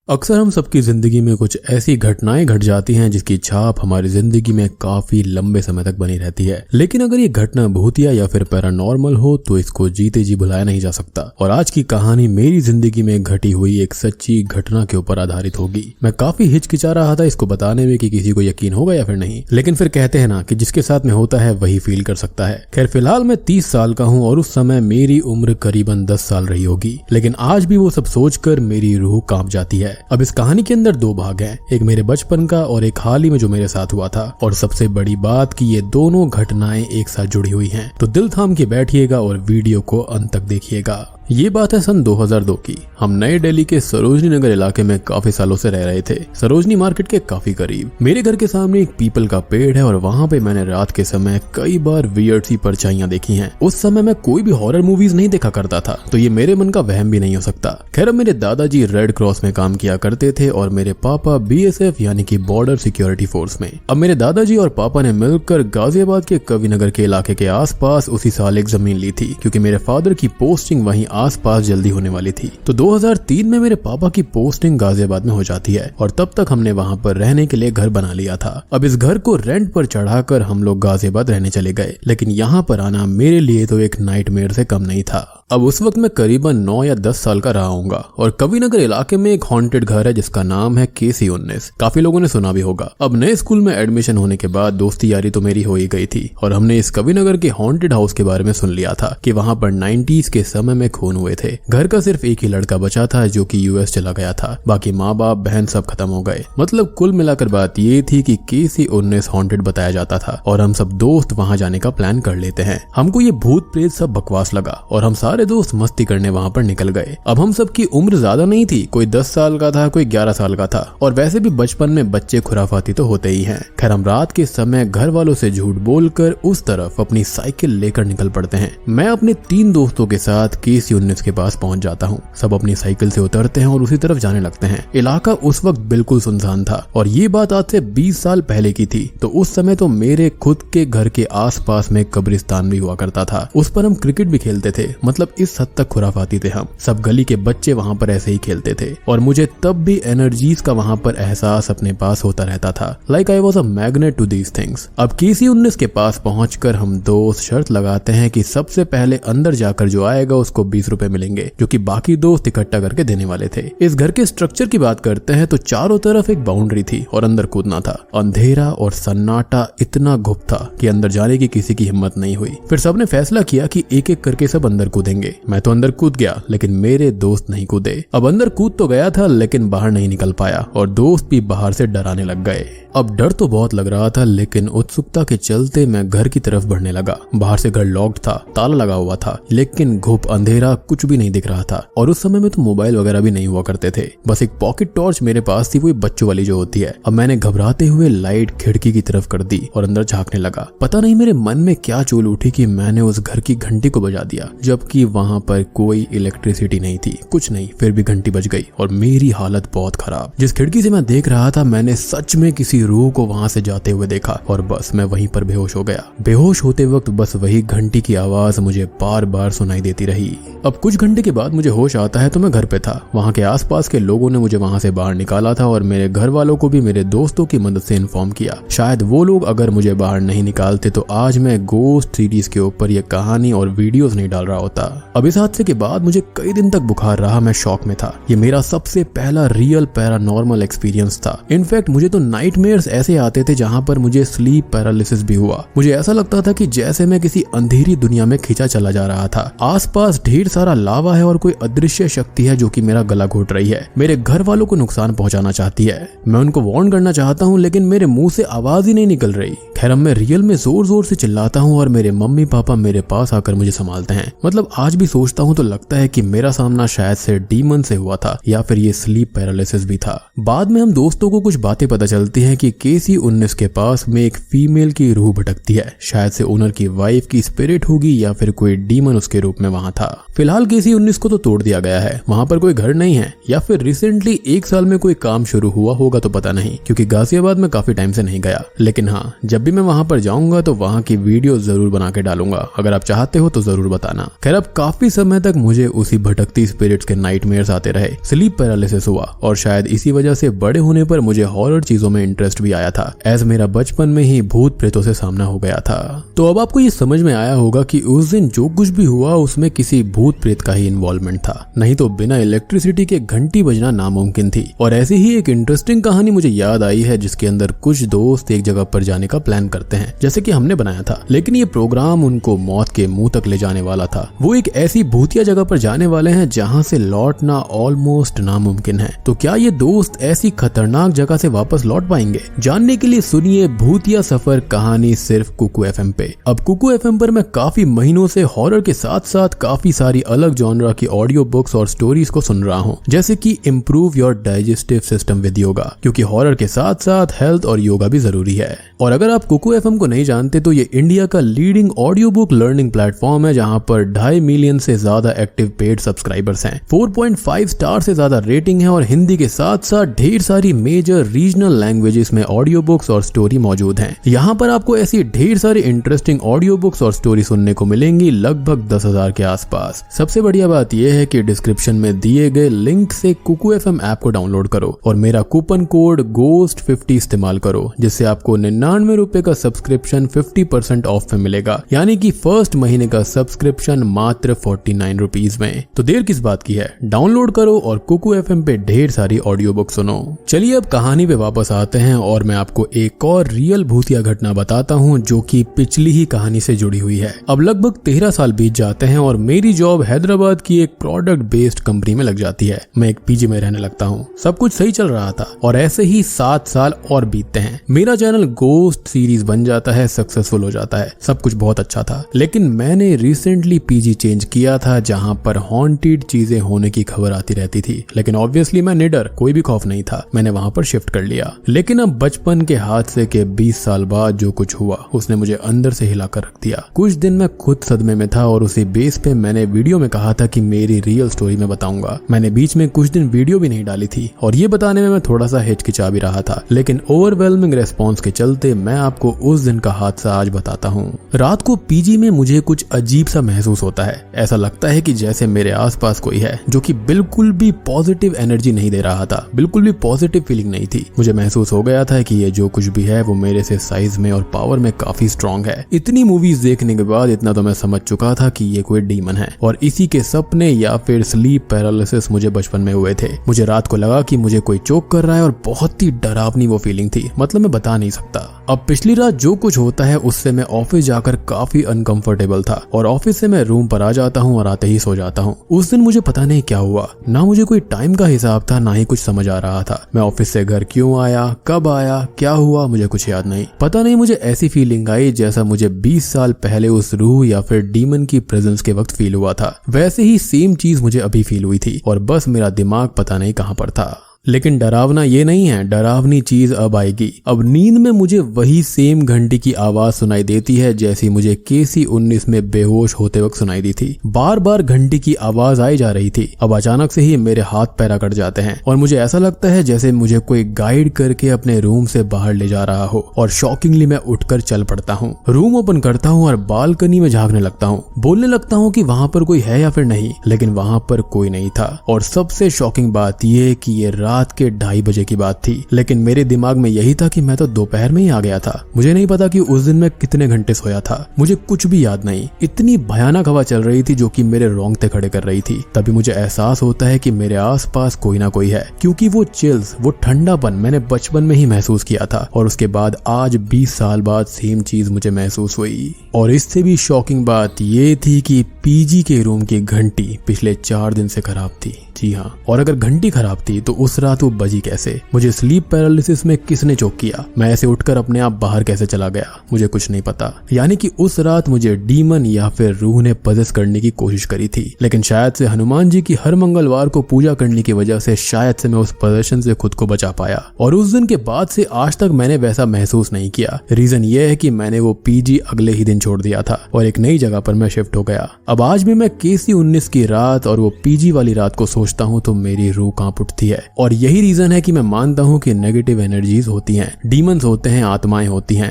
अक्सर हम सबकी जिंदगी में कुछ ऐसी घटनाएं घट जाती हैं जिसकी छाप हमारी जिंदगी में काफी लंबे समय तक बनी रहती है। लेकिन अगर ये घटना भूतिया या फिर पैरानॉर्मल हो तो इसको जीते जी भुलाया नहीं जा सकता। और आज की कहानी मेरी जिंदगी में घटी हुई एक सच्ची घटना के ऊपर आधारित होगी। मैं काफी हिचकिचा रहा था इसको बताने में कि किसी को यकीन होगा या फिर नहीं, लेकिन फिर कहते हैं ना कि जिसके साथ में होता है वही फील कर सकता है। खैर फिलहाल मैं 30 साल का हूँ और उस समय मेरी उम्र करीबन 10 साल रही होगी, लेकिन आज भी वो सब सोचकर मेरी रूह कांप जाती है। अब इस कहानी के अंदर दो भाग हैं, एक मेरे बचपन का और एक हाल ही में जो मेरे साथ हुआ था। और सबसे बड़ी बात कि ये दोनों घटनाएं एक साथ जुड़ी हुई हैं। तो दिल थाम के बैठिएगा और वीडियो को अंत तक देखिएगा। ये बात है सन 2002 की। हम नए दिल्ली के सरोजनी नगर इलाके में काफी सालों से रह रहे थे, सरोजनी मार्केट के काफी करीब। मेरे घर के सामने एक पीपल का पेड़ है और वहाँ पे मैंने रात के समय कई बार वियर्ड सी परछाइयां देखी हैं। उस समय मैं कोई भी हॉरर मूवीज नहीं देखा करता था, तो ये मेरे मन का वहम भी नहीं हो सकता। खैर मेरे दादाजी रेड क्रॉस में काम किया करते थे और मेरे पापा BSF यानी कि बॉर्डर सिक्योरिटी फोर्स में। अब मेरे दादाजी और पापा ने मिलकर गाजियाबाद के कविनगर के इलाके के आसपास उसी साल एक जमीन ली थी, क्योंकि मेरे फादर की पोस्टिंग वहीं आसपास जल्दी होने वाली थी। तो 2003 में मेरे पापा की पोस्टिंग गाजियाबाद में हो जाती है और तब तक हमने वहां पर रहने के लिए घर बना लिया था। अब इस घर को रेंट पर चढ़ाकर हम लोग गाजियाबाद रहने चले गए, लेकिन यहाँ पर आना मेरे लिए तो एक नाइटमेयर से कम नहीं था। अब उस वक्त मैं करीबन 9 या 10 साल का रहा हूँगा और कविनगर इलाके में एक हॉन्टेड घर है जिसका नाम है KC19। काफी लोगों ने सुना भी होगा। अब नए स्कूल में एडमिशन होने के बाद दोस्ती यारी तो मेरी हो ही गई थी और हमने इस कविनगर के हॉन्टेड हाउस के बारे में सुन लिया था कि वहाँ पर 90s के समय में खून हुए थे। घर का सिर्फ एक ही लड़का बचा था जो कि US चला गया था, बाकी माँ बाप बहन सब खत्म हो गए। मतलब कुल मिलाकर बात ये थी कि KC19 हॉन्टेड बताया जाता था और हम सब दोस्त वहाँ जाने का प्लान कर लेते हैं। हमको ये भूत प्रेत सब बकवास लगा और हम सारे दोस्त मस्ती करने वहाँ पर निकल गए। अब हम सब की उम्र ज्यादा नहीं थी, कोई 10 साल का था, कोई 11 साल का था और वैसे भी बचपन में बच्चे खुराफाती तो होते ही हैं। खैर हम रात के समय घर वालों से झूठ बोलकर उस तरफ अपनी साइकिल लेकर निकल पड़ते हैं। मैं अपने 3 दोस्तों के साथ KC19 के पास पहुंच जाता हूँ। सब अपनी साइकिल से उतरते हैं और उसी तरफ जाने लगते हैं। इलाका उस वक्त बिल्कुल सुनसान था और ये बात आज से 20 साल पहले की थी। तो उस समय तो मेरे खुद के घर के आसपास में कब्रिस्तान भी हुआ करता था, उस पर हम क्रिकेट भी खेलते थे। मतलब इस हद तक खुराफाती थे हम। सब गली के बच्चे वहाँ पर ऐसे ही खेलते थे और मुझे तब भी एनर्जीज का वहाँ पर एहसास अपने पास होता रहता था। Like I was a magnet to these things. अब KC19 के पास पहुंचकर हम दोस्त शर्त लगाते हैं कि सबसे पहले अंदर जाकर जो आएगा उसको 20 रुपए मिलेंगे, जो कि बाकी दोस्त इकट्ठा करके देने वाले थे। इस घर के स्ट्रक्चर की बात करते हैं तो चारों तरफ एक बाउंड्री थी और अंदर कूदना था। अंधेरा और सन्नाटा इतना गुप्त था कि अंदर जाने की किसी की हिम्मत नहीं हुई। फिर सबने फैसला किया कि एक एक करके सब अंदर कूदेंगे। मैं तो अंदर कूद गया, लेकिन मेरे दोस्त नहीं कूदे। अब अंदर कूद तो गया था लेकिन बाहर नहीं निकल पाया और दोस्त भी बाहर से डराने लग गए। अब डर तो बहुत लग रहा था, लेकिन उत्सुकता के चलते मैं घर की तरफ बढ़ने लगा। बाहर से घर लॉक्ड था, ताला लगा हुआ था, लेकिन घुप अंधेरा कुछ भी नहीं दिख रहा था। और उस समय में तो मोबाइल वगैरह भी नहीं हुआ करते थे, बस एक पॉकेट टॉर्च मेरे पास थी, वो बच्चों वाली जो होती है। अब मैंने घबराते हुए लाइट खिड़की की तरफ कर दी और अंदर झांकने लगा। पता नहीं मेरे मन में क्या चूल उठी कि मैंने उस घर की घंटी को बजा दिया, जबकि वहाँ पर कोई इलेक्ट्रिसिटी नहीं थी, कुछ नहीं। फिर भी घंटी बज गई और मेरी हालत बहुत खराब। जिस खिड़की से मैं देख रहा था मैंने सच में किसी रूह को वहां से जाते हुए देखा और बस मैं वहीं पर बेहोश हो गया। बेहोश होते वक्त बस वही घंटी की आवाज मुझे बार बार सुनाई देती रही। अब कुछ घंटे के बाद मुझे होश आता है तो मैं घर पे था। वहां के आसपास के लोगों ने मुझे वहां से बाहर निकाला था और मेरे घर वालों को भी मेरे दोस्तों की मदद से इन्फॉर्म किया। शायद वो लोग अगर मुझे बाहर नहीं निकालते तो आज मैं गोस्ट सीरीज के ऊपर ये कहानी और वीडियोस नहीं डाल रहा होता। अब इस हादसे के बाद मुझे कई दिन तक बुखार रहा, मैं शॉक में था। ये मेरा सबसे पहला रियल पैरानॉर्मल एक्सपीरियंस था। इनफैक्ट मुझे तो नाइटमेयर्स ऐसे आते थे जहां पर मुझे स्लीप पैरालिसिस भी हुआ। मुझे ऐसा लगता था कि जैसे मैं किसी अंधेरी दुनिया में खींचा चला जा रहा था। आसपास ढेर सारा लावा है और कोई अदृश्य शक्ति है जो कि मेरा गला घोट रही है, मेरे घर वालों को नुकसान पहुंचाना चाहती है। मैं उनको वार्न करना चाहता हूं लेकिन मेरे मुंह से आवाज ही नहीं निकल रही। खैर अब मैं रियल में जोर जोर से चिल्लाता हूं और मेरे मम्मी पापा मेरे पास आकर मुझे संभालते हैं। मतलब आज भी सोचता हूं तो लगता है कि मेरा सामना शायद से डीमन से हुआ था या फिर ये स्लीप पैरालिसिस भी था। बाद में हम दोस्तों को कुछ बातें पता चलती हैं कि KC-19 के पास में एक फीमेल की रूह भटकती है। शायद से ओनर की वाइफ की स्पिरिट होगी या फिर कोई डीमन उसके रूप में वहां था। फिलहाल KC-19 को तो तोड़ दिया गया है, वहां पर कोई घर नहीं है, या फिर रिसेंटली 1 साल में कोई काम शुरू हुआ होगा तो पता नहीं, क्योंकि गाजियाबाद में काफी टाइम से नहीं गया। लेकिन हाँ, जब भी मैं वहां पर जाऊंगा तो वहां की वीडियो जरूर बना के डालूंगा। अगर आप चाहते हो तो जरूर बताना। खैर, अब काफी समय तक मुझे उसी भटकती स्पिरिट्स के नाइटमेयर्स आते रहे, स्लीप पैरालिसिस हुआ, और शायद इसी वजह से बड़े होने पर मुझे हॉरर चीजों में इंटरेस्ट भी आया था, एज मेरा बचपन में ही भूत प्रेतों से सामना हो गया था। तो अब आपको ये समझ में आया होगा कि उस दिन जो कुछ भी हुआ उसमें किसी भूत प्रेत का ही इन्वॉल्वमेंट था, नहीं तो बिना इलेक्ट्रिसिटी के घंटी बजना नामुमकिन थी। और ऐसी ही एक इंटरेस्टिंग कहानी मुझे याद आई है, जिसके अंदर कुछ दोस्त एक जगह पर जाने का प्लान करते हैं, जैसे कि हमने बनाया था, लेकिन ये प्रोग्राम उनको मौत के मुंह तक ले जाने वाला था। वो एक ऐसी भूतिया जगह पर जाने वाले हैं जहां से लौटना ऑलमोस्ट नामुमकिन है। तो क्या ये दोस्त ऐसी खतरनाक जगह से वापस लौट पाएंगे? जानने के लिए सुनिए भूतिया सफर कहानी सिर्फ कुकू FM पे। अब कुकू FM पर मैं काफी महीनों से हॉरर के साथ साथ काफी सारी अलग जॉनरा की ऑडियो बुक्स और स्टोरीज को सुन रहा हूँ, जैसे कि improve your digestive system with yoga, क्योंकि हॉरर के साथ साथ हेल्थ और योगा भी जरूरी है। और अगर आप कुकू FM को नहीं जानते तो ये इंडिया का leading audio book learning platform है, जहां पर 2.5 मिलियन से ज्यादा एक्टिव पेड सब्सक्राइबर्स हैं, 4.5 स्टार से ज्यादा रेटिंग है, और हिंदी के साथ साथ ढेर सारी मेजर रीजनल लैंग्वेजेस में ऑडियो बुक्स और स्टोरी मौजूद हैं। यहाँ पर आपको ऐसी ढेर सारी इंटरेस्टिंग ऑडियो बुक्स और स्टोरी सुनने को मिलेंगी, लगभग 10,000 के आसपास। सबसे बढ़िया बात यह है कि डिस्क्रिप्शन में दिए गए लिंक से कुकू FM ऐप को डाउनलोड करो और मेरा कूपन कोड GHOST50 इस्तेमाल करो, जिससे आपको 99 रुपए का सब्सक्रिप्शन 50% ऑफ में मिलेगा, यानी कि फर्स्ट महीने का सब्सक्रिप्शन मात्र 49 रुपीज में। तो देर किस बात की है, डाउनलोड करो और कुकू FM पे ढेर सारी ऑडियो बुक सुनो। चलिए अब कहानी पे वापस आते हैं और मैं आपको एक और रियल भूतिया घटना बताता हूँ, जो कि पिछली ही कहानी से जुड़ी हुई है। अब लगभग 13 साल बीत जाते हैं और मेरी जॉब हैदराबाद की एक प्रोडक्ट बेस्ड कंपनी में लग जाती है। मैं एक PG में रहने लगता हूँ, सब कुछ सही चल रहा था, और ऐसे ही 7 साल और बीतते हैं। मेरा चैनल गोस्ट सीरीज बन जाता है, सक्सेसफुल हो जाता है, सब कुछ बहुत अच्छा था। लेकिन मैंने रिसेंटली PG चेंज किया था, जहाँ पर हॉन्टेड चीजें होने की खबर आती रहती थी, लेकिन ऑब्वियसली मैं निडर, कोई भी खौफ नहीं था, मैंने वहां पर शिफ्ट कर लिया। लेकिन अब बचपन के हादसे के 20 साल बाद जो कुछ हुआ उसने मुझे अंदर से हिलाकर रख दिया। कुछ दिन मैं खुद सदमे में था और उसी बेस पे मैंने वीडियो में कहा था कि मेरी रियल स्टोरी में बताऊंगा। मैंने बीच में कुछ दिन वीडियो भी नहीं डाली थी और ये बताने में मैं थोड़ा सा हिचकिचा भी रहा था, लेकिन ओवरवेलमिंग रेस्पॉन्स के चलते मैं आपको उस दिन का हादसा आज बताता हूँ। रात को PG में मुझे कुछ अजीब सा महसूस होता है। ऐसा लगता है कि जैसे मेरे आसपास कोई है जो कि बिल्कुल भी पॉजिटिव एनर्जी नहीं दे रहा था, बिल्कुल भी पॉजिटिव फीलिंग नहीं थी। मुझे महसूस हो गया था कि ये जो कुछ भी है वो मेरे से साइज में और पावर में काफी स्ट्रॉन्ग है। इतनी मूवीज देखने के बाद इतना तो मैं समझ चुका था कि ये कोई डीमन है, और इसी के सपने या फिर स्लीप पैरालिसिस मुझे बचपन में हुए थे। मुझे रात को लगा कि मुझे कोई चोक कर रहा है और बहुत ही डरावनी वो फीलिंग थी, मतलब मैं बता नहीं सकता। अब पिछली रात जो कुछ होता है उससे मैं ऑफिस जाकर काफी अनकंफर्टेबल था, और ऑफिस से मैं रूम पर आ जाता हूँ और आते ही सो जाता हूँ। उस दिन मुझे पता नहीं क्या हुआ, ना मुझे कोई टाइम का हिसाब था, ना ही कुछ समझ आ रहा था। मैं ऑफिस से घर क्यों आया, कब आया, क्या हुआ, मुझे कुछ याद नहीं। पता नहीं मुझे ऐसी फीलिंग आई जैसा मुझे 20 साल पहले उस रूह या फिर डीमन की प्रेजेंस के वक्त फील हुआ था। वैसे ही सेम चीज मुझे अभी फील हुई थी, और बस मेरा दिमाग पता नहीं कहाँ पर था। लेकिन डरावना ये नहीं है, डरावनी चीज अब आएगी। अब नींद में मुझे वही सेम घंटी की आवाज सुनाई देती है जैसी मुझे KC-19 में बेहोश होते वक्त सुनाई दी थी। बार बार घंटी की आवाज आई जा रही थी। अब अचानक से ही मेरे हाथ पैर अकड़ जाते हैं और मुझे ऐसा लगता है जैसे मुझे कोई गाइड करके अपने रूम से बाहर ले जा रहा हो, और शॉकिंगली मैं उठकर चल पड़ता हूँ। रूम ओपन करता हूँ और बालकनी में झांकने लगता हूँ। बोलने लगता हूँ कि वहां पर कोई है या फिर नहीं, लेकिन वहां पर कोई नहीं था। और सबसे शॉकिंग बात यह कि ये रात के 2:30 बजे की बात थी, लेकिन मेरे दिमाग में यही था कि मैं तो दोपहर में ही आ गया था। मुझे नहीं पता कि उस दिन मैं कितने घंटे सोया था, मुझे कुछ भी याद नहीं। इतनी भयानक हवा चल रही थी जो कि मेरे रोंगटे खड़े कर रही थी। तभी मुझे एहसास होता है कि मेरे आसपास कोई ना कोई है, क्योंकि वो चिल्स, वो ठंडापन मैंने बचपन में ही महसूस किया था, और उसके बाद आज 20 साल बाद सेम चीज मुझे महसूस हुई। और इससे भी शॉकिंग बात ये थी कि PG के रूम की घंटी पिछले 4 दिन से खराब थी। जी हाँ, और अगर घंटी खराब थी तो उस रात वो बजी कैसे, मुझे स्लीप पैरालिसिस में किसने चोक किया, मैं ऐसे उठकर अपने आप बाहर कैसे चला गया, मुझे कुछ नहीं पता। यानी कि उस रात मुझे डीमन या फिर रूह ने पजेस करने की कोशिश करी थी, लेकिन शायद से हनुमान जी की हर मंगलवार को पूजा करने की वजह से शायद से मैं उस पोजेशन से खुद को बचा पाया। और उस दिन के बाद से आज तक मैंने वैसा महसूस नहीं किया। रीजन ये है कि मैंने वो पीजी अगले ही दिन छोड़ दिया था और एक नई जगह पर मैं शिफ्ट हो गया। अब आज भी मैं केसी 19 की रात और वो पीजी वाली रात को सोचता हूँ तो मेरी रूह कांप उठती है। और यही रीजन है कि मैं मानता हूँ कि नेगेटिव एनर्जीज होती हैं, डीमंस होते हैं, आत्माएं होती हैं,